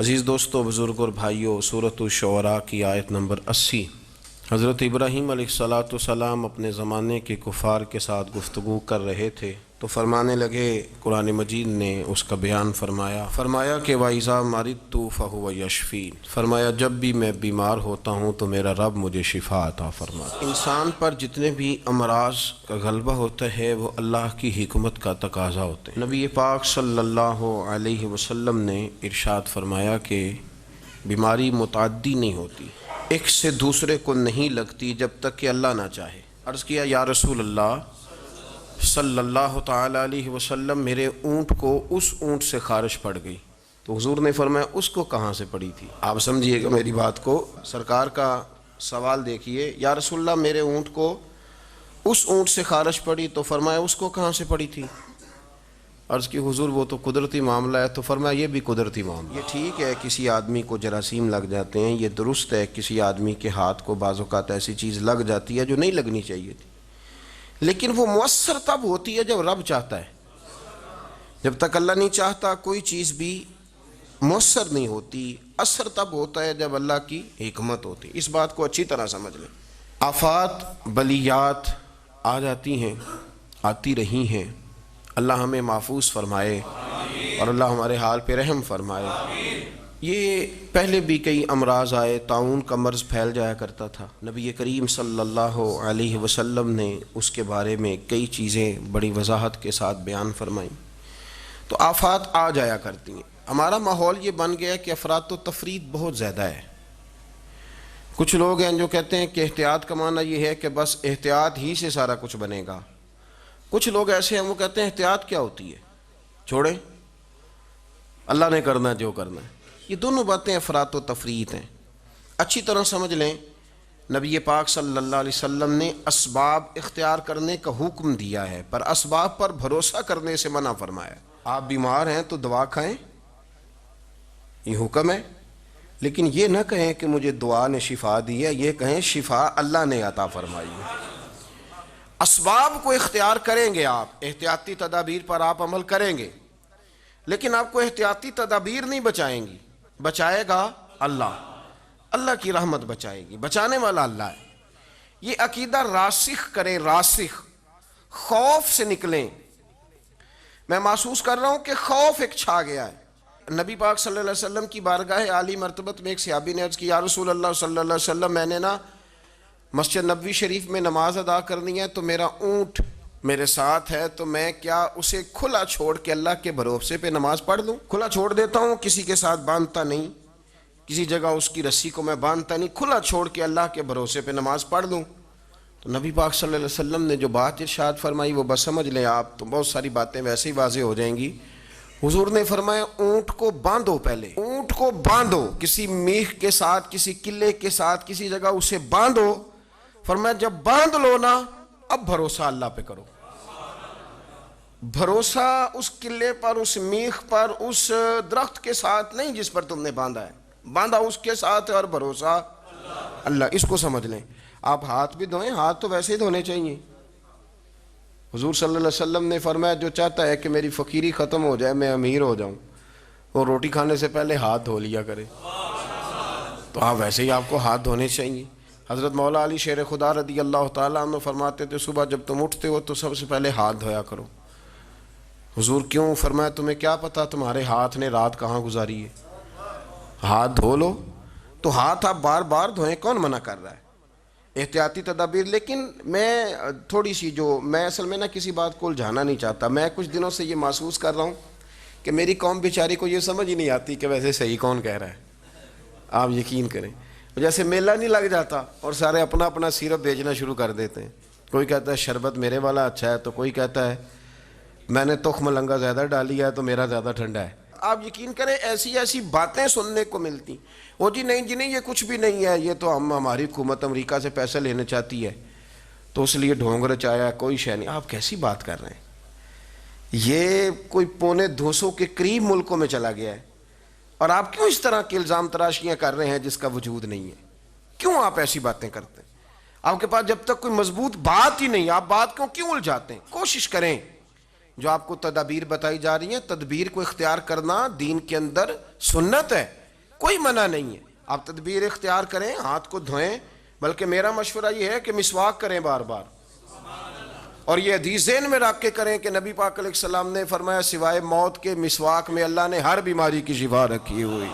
عزیز دوستو، بزرگ اور بھائیوں، سورۃ الشعراء کی آیت نمبر 80۔ حضرت ابراہیم علیہ السلام اپنے زمانے کے کفار کے ساتھ گفتگو کر رہے تھے تو فرمانے لگے، قرآن مجید نے اس کا بیان فرمایا کہ وَإِذَا مَرِضْتُ فَهُوَ يَشْفِينِ، فرمایا جب بھی میں بیمار ہوتا ہوں تو میرا رب مجھے شفا عطا فرماتا ہے۔ انسان پر جتنے بھی امراض کا غلبہ ہوتا ہے وہ اللہ کی حکمت کا تقاضا ہوتے ہیں۔ نبی پاک صلی اللہ علیہ وسلم نے ارشاد فرمایا کہ بیماری متعدی نہیں ہوتی، ایک سے دوسرے کو نہیں لگتی جب تک کہ اللہ نہ چاہے۔ عرض کیا، یا رسول اللہ صلی اللہ تعالی علیہ وسلم، میرے اونٹ کو اس اونٹ سے خارش پڑ گئی۔ تو حضور نے فرمایا اس کو کہاں سے پڑی تھی؟ آپ سمجھیے گا میری بات کو، سرکار کا سوال دیکھیے، یا رسول اللہ میرے اونٹ کو اس اونٹ سے خارش پڑی، تو فرمایا اس کو کہاں سے پڑی تھی؟ عرض کی حضور وہ تو قدرتی معاملہ ہے۔ تو فرمایا یہ بھی قدرتی معاملہ، یہ ٹھیک ہے کسی آدمی کو جراثیم لگ جاتے ہیں، یہ درست ہے کسی آدمی کے ہاتھ کو بعض اوقات ایسی چیز لگ جاتی ہے جو نہیں لگنی چاہیے تھی، لیکن وہ مؤثر تب ہوتی ہے جب رب چاہتا ہے۔ جب تک اللہ نہیں چاہتا کوئی چیز بھی مؤثر نہیں ہوتی۔ اثر تب ہوتا ہے جب اللہ کی حکمت ہوتی ہے۔ اس بات کو اچھی طرح سمجھ لیں۔ آفات بلیات آ جاتی ہیں، آتی رہی ہیں، اللہ ہمیں محفوظ فرمائے اور اللہ ہمارے حال پہ رحم فرمائے۔ یہ پہلے بھی کئی امراض آئے، طاعون کا مرض پھیل جایا کرتا تھا، نبی کریم صلی اللہ علیہ وسلم نے اس کے بارے میں کئی چیزیں بڑی وضاحت کے ساتھ بیان فرمائیں۔ تو آفات آ جایا کرتی ہیں۔ ہمارا ماحول یہ بن گیا کہ افراط و تفریط بہت زیادہ ہے۔ کچھ لوگ ہیں جو کہتے ہیں کہ احتیاط کا معنی یہ ہے کہ بس احتیاط ہی سے سارا کچھ بنے گا۔ کچھ لوگ ایسے ہیں وہ کہتے ہیں احتیاط کیا ہوتی ہے، چھوڑیں اللہ نے کرنا جو کرنا ہے۔ یہ دونوں باتیں افراط و تفریط ہیں۔ اچھی طرح سمجھ لیں، نبی پاک صلی اللہ علیہ وسلم نے اسباب اختیار کرنے کا حکم دیا ہے، پر اسباب پر بھروسہ کرنے سے منع فرمایا۔ آپ بیمار ہیں تو دعا کھائیں، یہ حکم ہے، لیکن یہ نہ کہیں کہ مجھے دعا نے شفا دی ہے، یہ کہیں شفا اللہ نے عطا فرمائی ہے۔ اسباب کو اختیار کریں گے، آپ احتیاطی تدابیر پر آپ عمل کریں گے، لیکن آپ کو احتیاطی تدابیر نہیں بچائیں گی، بچائے گا اللہ، اللہ کی رحمت بچائے گی، بچانے والا اللہ ہے۔ یہ عقیدہ راسخ کریں، راسخ، خوف سے نکلیں۔ میں محسوس کر رہا ہوں کہ خوف ایک چھا گیا ہے۔ نبی پاک صلی اللہ علیہ وسلم کی بارگاہ عالی مرتبت میں ایک صحابی نے عرض کی، یا رسول اللہ صلی اللہ علیہ وسلم، میں نے مسجد نبوی شریف میں نماز ادا کرنی ہے تو میرا اونٹ میرے ساتھ ہے، تو میں کیا اسے کھلا چھوڑ کے اللہ کے بھروسے پہ نماز پڑھ لوں؟ کھلا چھوڑ دیتا ہوں، کسی کے ساتھ باندھتا نہیں، کسی جگہ اس کی رسی کو میں باندھتا نہیں، کھلا چھوڑ کے اللہ کے بھروسے پہ نماز پڑھ لوں؟ تو نبی پاک صلی اللہ علیہ وسلم نے جو بات ارشاد فرمائی وہ بس سمجھ لیں آپ، تو بہت ساری باتیں ویسے ہی واضح ہو جائیں گی۔ حضور نے فرمایا اونٹ کو باندھو، پہلے اونٹ کو باندھو، کسی میخ کے ساتھ، کسی قلعے کے ساتھ، کسی جگہ اسے باندھو۔ فرمایا جب باندھ لو نا، اب بھروسہ اللہ پہ کرو۔ بھروسہ اس قلعے پر، اس میخ پر، اس درخت کے ساتھ نہیں جس پر تم نے باندھا ہے، باندھا اس کے ساتھ اور بھروسہ اللہ۔ اس کو سمجھ لیں۔ آپ ہاتھ بھی دھوئیں، ہاتھ تو ویسے ہی دھونے چاہیے۔ حضور صلی اللہ علیہ وسلم نے فرمایا جو چاہتا ہے کہ میری فقیری ختم ہو جائے، میں امیر ہو جاؤں، وہ روٹی کھانے سے پہلے ہاتھ دھو لیا کرے۔ تو آپ ویسے ہی آپ کو ہاتھ دھونے چاہیے۔ حضرت مولا علی شیر خدا رضی اللہ تعالیٰ عنہ فرماتے تھے صبح جب تم اٹھتے ہو تو سب سے پہلے ہاتھ دھویا کرو۔ حضور کیوں؟ فرمایا تمہیں کیا پتا تمہارے ہاتھ نے رات کہاں گزاری ہے، ہاتھ دھو لو۔ تو ہاتھ آپ بار بار دھوئیں، کون منع کر رہا ہے؟ احتیاطی تدابیر۔ لیکن میں تھوڑی سی میں اصل میں کسی بات کو الجھانا نہیں چاہتا۔ میں کچھ دنوں سے یہ محسوس کر رہا ہوں کہ میری قوم بیچاری کو یہ سمجھ ہی نہیں آتی کہ ویسے صحیح کون کہہ رہا ہے۔ آپ یقین کریں، جیسے میلہ نہیں لگ جاتا اور سارے اپنا اپنا سیرپ بیچنا شروع کر دیتے ہیں۔ کوئی کہتا ہے شربت میرے والا اچھا ہے، تو کوئی کہتا ہے میں نے تخم لنگا زیادہ ڈالی ہے تو میرا زیادہ ٹھنڈا ہے۔ آپ یقین کریں ایسی ایسی باتیں سننے کو ملتی، وہ جی نہیں یہ کچھ بھی نہیں ہے، یہ تو ہماری حکومت امریکہ سے پیسے لینا چاہتی ہے تو اس لیے ڈھونگ رچایا، کوئی شے نہیں۔ آپ کیسی بات کر رہے ہیں؟ یہ کوئی 250 کے قریب ملکوں میں چلا گیا ہے، اور آپ کیوں اس طرح کے الزام تراشیاں کر رہے ہیں جس کا وجود نہیں ہے؟ کیوں آپ ایسی باتیں کرتے ہیں؟ آپ کے پاس جب تک کوئی مضبوط بات ہی نہیں، آپ بات کیوں الجھاتے ہیں؟ کوشش کریں، جو آپ کو تدابیر بتائی جا رہی ہیں، تدبیر کو اختیار کرنا دین کے اندر سنت ہے۔ کوئی منع نہیں ہے، آپ تدبیر اختیار کریں، ہاتھ کو دھوئیں، بلکہ میرا مشورہ یہ ہے کہ مسواک کریں بار بار، اور یہ حدیث ذہن میں رکھ کے کریں کہ نبی پاک علیہ السلام نے فرمایا سوائے موت کے مسواک میں اللہ نے ہر بیماری کی شفا رکھی ہوئی۔